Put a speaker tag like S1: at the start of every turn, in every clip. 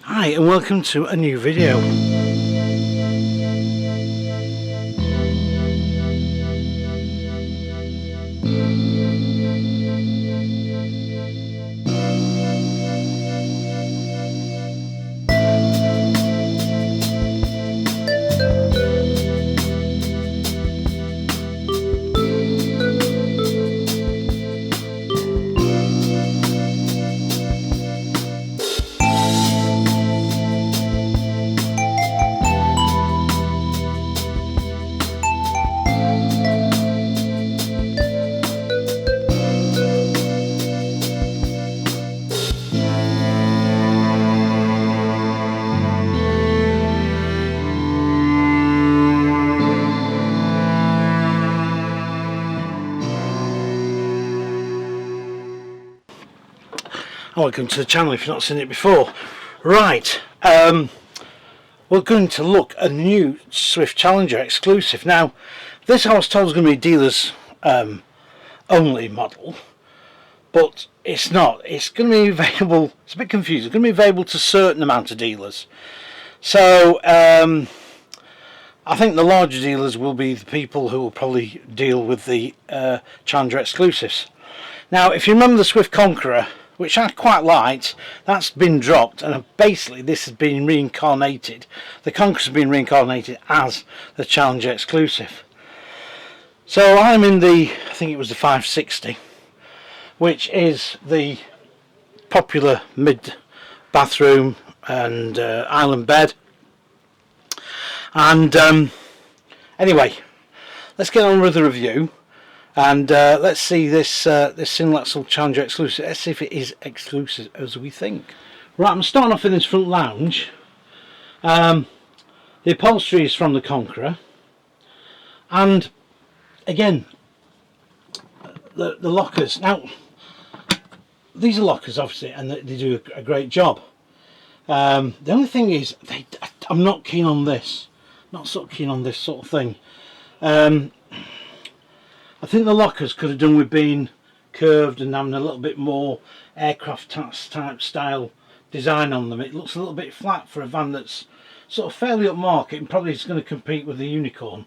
S1: Hi and welcome to a new video. Welcome to the channel if you've not seen it before. Right, we're going to look at a new Swift Challenger exclusive. Now, this I was told was going to be dealers only model, but it's not. It's going to be available, it's a bit confusing, it's going to be available to a certain amount of dealers. So, I think the larger dealers will be the people who will probably deal with the Challenger exclusives. Now, if you remember the Swift Conqueror, which I quite liked, that's been dropped, and basically this has been reincarnated. The Conqueror's been reincarnated as the Challenger exclusive. So I'm in the, I think it was the 560, which is the popular mid bathroom and island bed. And anyway, let's get on with the review. And let's see this this Sinlaxel Challenger exclusive. Let's see if it is exclusive as we think. Right, I'm starting off in this front lounge. The upholstery is from the Conqueror, and again, the lockers. Now, these are lockers, obviously, and they do a great job. The only thing is, I'm not keen on this. Not so keen on this sort of thing. I think the lockers could have done with being curved and having a little bit more aircraft type style design on them. It looks a little bit flat for a van that's sort of fairly upmarket and probably is going to compete with the Unicorn.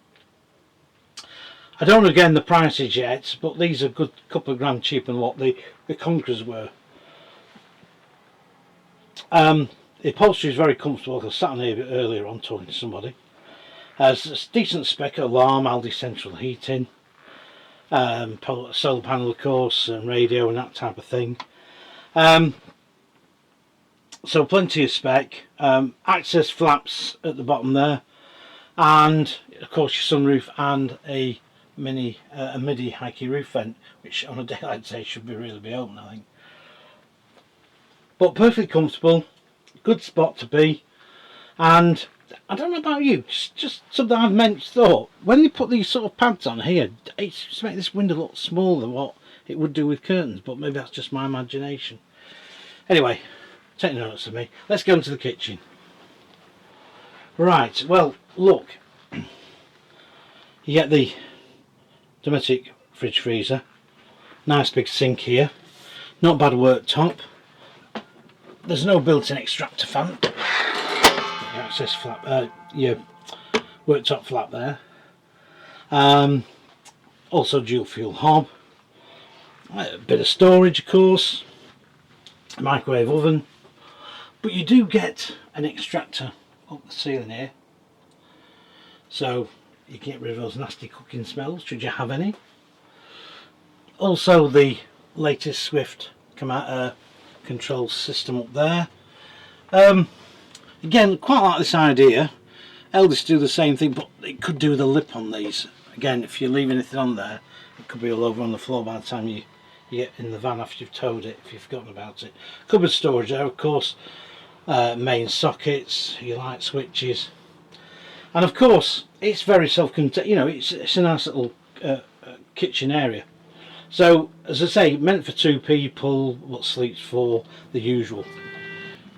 S1: I don't know again the prices yet, but these are a good couple of grand cheaper than what the Conquerors were. The upholstery is very comfortable. I sat on here a bit earlier on talking to somebody. Has a decent spec, alarm, Aldi central heating. Solar panel of course, and radio and that type of thing. So plenty of spec, access flaps at the bottom there, and of course your sunroof and a MIDI high key roof vent, which on a day like today should really be open, I think. But perfectly comfortable, good spot to be. And I don't know about you, just something I've thought. When you put these sort of pads on here, it's just make this window look smaller than what it would do with curtains, but maybe that's just my imagination. Anyway, take notice of me. Let's go into the kitchen. Right, well, look. You get the domestic fridge freezer. Nice big sink here. Not bad worktop. There's no built-in extractor fan. Access flap, your worktop flap there. Also dual fuel hob. A bit of storage, of course. A microwave oven. But you do get an extractor up the ceiling here, so you can get rid of those nasty cooking smells should you have any. Also the latest Swift control system up there. Again, quite like this idea. Eldest do the same thing, but it could do with a lip on these. Again, if you leave anything on there, it could be all over on the floor by the time you get in the van after you've towed it, if you've forgotten about it. Cupboard storage there, of course. Main sockets, your light switches. And of course, it's very self-contained. You know, it's a nice little kitchen area. So, as I say, meant for two people, what sleeps for, the usual.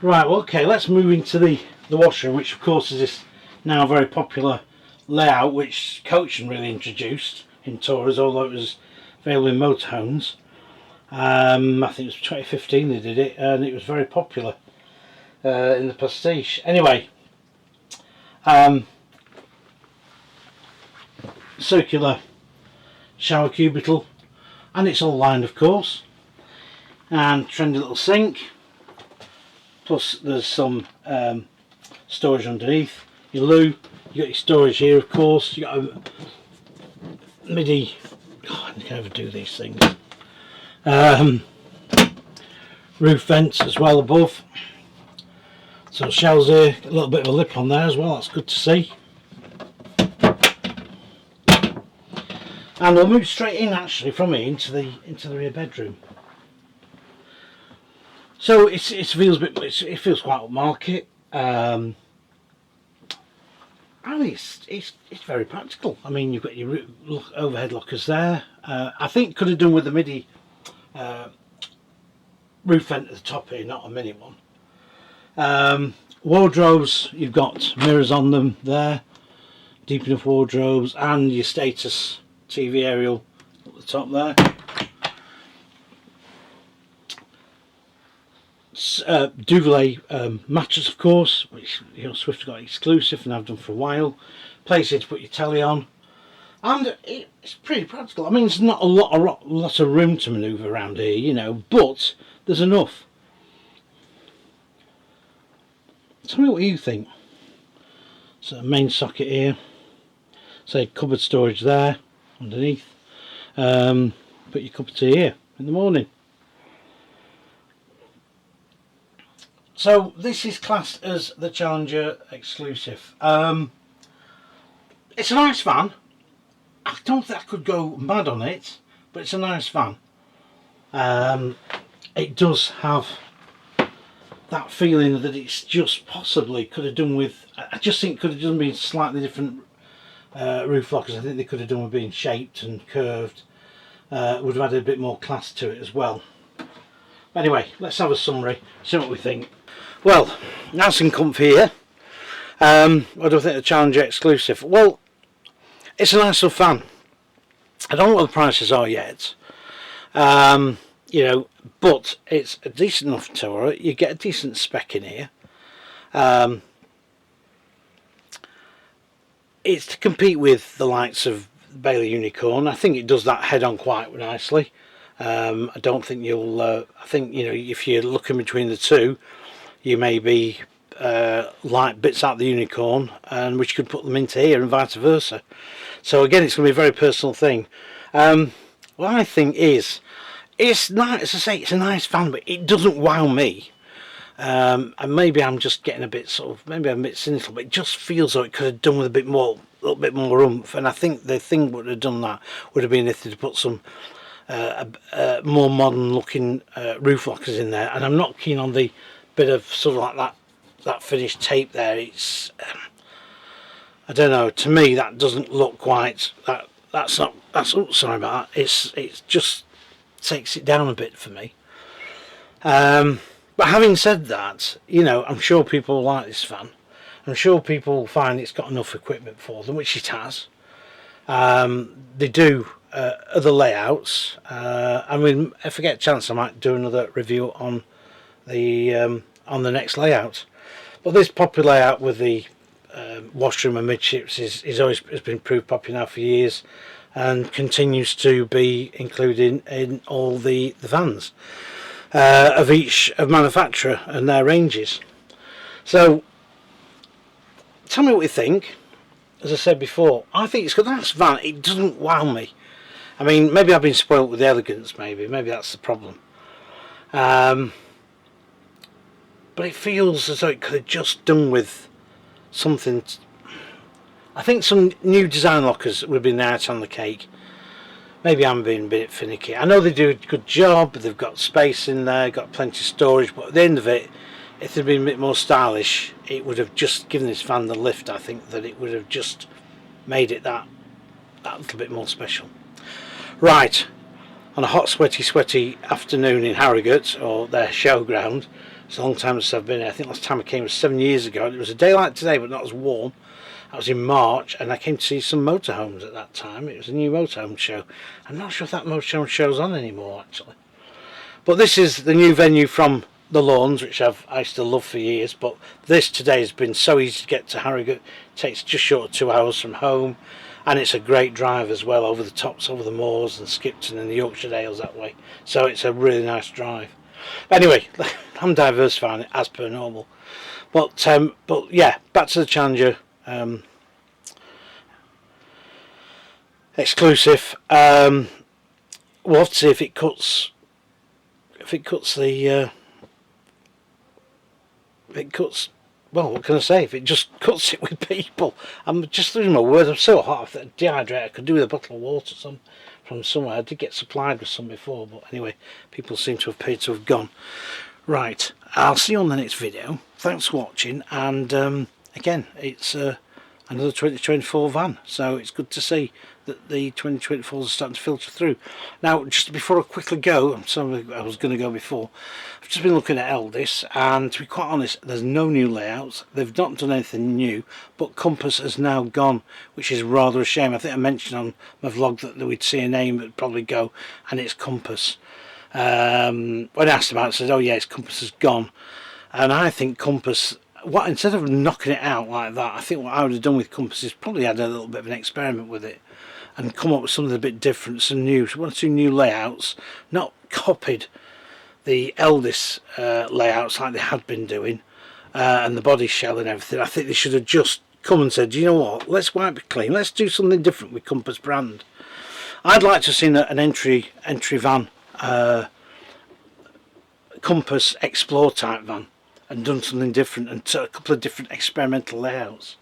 S1: Right, well, okay, let's move into the washroom, which of course is this now very popular layout which Coaching really introduced in Tourers, although it was available in motorhomes. I think it was 2015 they did it, and it was very popular. in the pastiche. Anyway, circular shower cubicle, and it's all lined, of course, and trendy little sink, plus there's some storage underneath your loo. You got your storage here, of course. You got a MIDI. God, I can never do these things. Roof vents as well above. So shelves here, a little bit of a lip on there as well. That's good to see. And we'll move straight in actually from here into the rear bedroom. So it feels a bit. It feels quite upmarket. And it's very practical. I mean, you've got your overhead lockers there. I think could have done with the MIDI roof vent at the top here, not a mini one. Wardrobes, you've got mirrors on them there, deep enough wardrobes, and your status TV aerial at the top there. Duvet mattress, of course, which Swift got exclusive and I've done for a while. Place here to put your telly on, and it's pretty practical. I mean, there's not a lot of room to manoeuvre around here, but there's enough. Tell me what you think. So main socket here, say cupboard storage there underneath. Put your cup of tea here in the morning. So this is classed as the Challenger exclusive. It's a nice van. I don't think I could go mad on it, but it's a nice van. It does have that feeling that it's just possibly could have done with. I just think could have done with slightly different roof lockers. I think they could have done with being shaped and curved. Would have added a bit more class to it as well. But anyway, let's have a summary, see what we think. Well, nice and comfy here. What do I think of the Challenger exclusive? Well, it's a nice little fan. I don't know what the prices are yet. But it's a decent enough tower. You get a decent spec in here. It's to compete with the likes of Bailey Unicorn. I think it does that head on quite nicely. I don't think you'll. I think if you're looking between the two, you may be like bits out the Unicorn, and which could put them into here, and vice versa. So again, it's going to be a very personal thing. What I think is, it's nice. As I say, it's a nice fan, but it doesn't wow me. And maybe I'm just getting a bit maybe I'm a bit cynical, but it just feels like it could have done with a little bit more oomph. And I think the thing would have done that would have been if they'd put some more modern looking roof lockers in there. And I'm not keen on the bit of sort of like that finished tape there. It's I don't know, to me that doesn't look quite sorry about that. It's just takes it down a bit for me. But having said that, I'm sure people like this fan. I'm sure people find it's got enough equipment for them, which it has. They do other layouts. I mean, if I get a chance, I might do another review on the next layout. But this popular layout with the washroom and midships has been proved popular now for years, and continues to be included in all the vans of each manufacturer and their ranges. So tell me what you think. As I said before, I think it's got a nice van. It doesn't wow me. I mean, maybe I've been spoilt with the elegance, maybe that's the problem. But it feels as though it could have just done with something. I think some new design lockers would have been out on the cake. Maybe I'm being a bit finicky. I know they do a good job, they've got space in there, got plenty of storage, but at the end of it, if they'd been a bit more stylish, it would have just given this van the lift. I think that it would have just made it that little bit more special. Right, on a hot, sweaty afternoon in Harrogate, or their showground. It's a long time since I've been here. I think last time I came was 7 years ago. It was a day like today, but not as warm. That was in March, and I came to see some motorhomes at that time. It was a new motorhome show. I'm not sure if that motorhome show's on anymore, actually. But this is the new venue from the lawns, which I used to love for years, but this today has been so easy to get to Harrogate. It takes just short of 2 hours from home, and it's a great drive as well, over the tops, over the moors and Skipton and the Yorkshire Dales that way. So it's a really nice drive. Anyway, I'm diversifying it as per normal. But yeah, back to the Challenger exclusive. We'll have to see if it cuts. Well, what can I say? If it just cuts it with people. I'm just losing my words. I'm so hot, I'm dehydrated. I could do with a bottle of water from somewhere. I did get supplied with some before, but anyway, people seem to have paid to have gone. Right, I'll see you on the next video. Thanks for watching, and again, it's another 2024 van, so it's good to see that the 2024s are starting to filter through. Now, just before I quickly go, I'm sorry I was going to go before, I've just been looking at Eldis, and to be quite honest, there's no new layouts. They've not done anything new, but Compass has now gone, which is rather a shame. I think I mentioned on my vlog that we'd see a name that would probably go, and it's Compass. When I asked about it, I said, oh yeah, it's Compass has gone. And I think Compass, instead of knocking it out like that, I think what I would have done with Compass is probably had a little bit of an experiment with it and come up with something a bit different, some new, one or two new layouts, not copied the Eldis layouts like they had been doing, and the body shell and everything. I think they should have just come and said, you know what, let's wipe it clean, let's do something different with Compass brand. I'd like to have seen an entry van, Compass Explore type van, and done something different and a couple of different experimental layouts.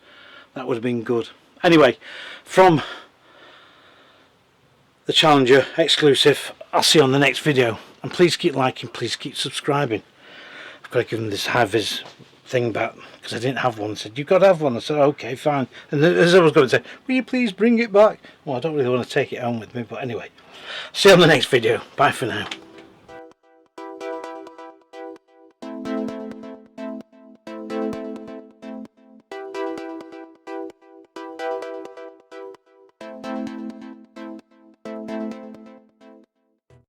S1: That would have been good. Anyway, from the Challenger exclusive, I'll see you on the next video, and please keep liking, please keep subscribing. I've got to give them this high-vis thing back because I didn't have one. They said, you've got to have one. I said, okay, fine. And as I was going to say, will you please bring it back? Well, I don't really want to take it home with me, but anyway, see you on the next video. Bye for now.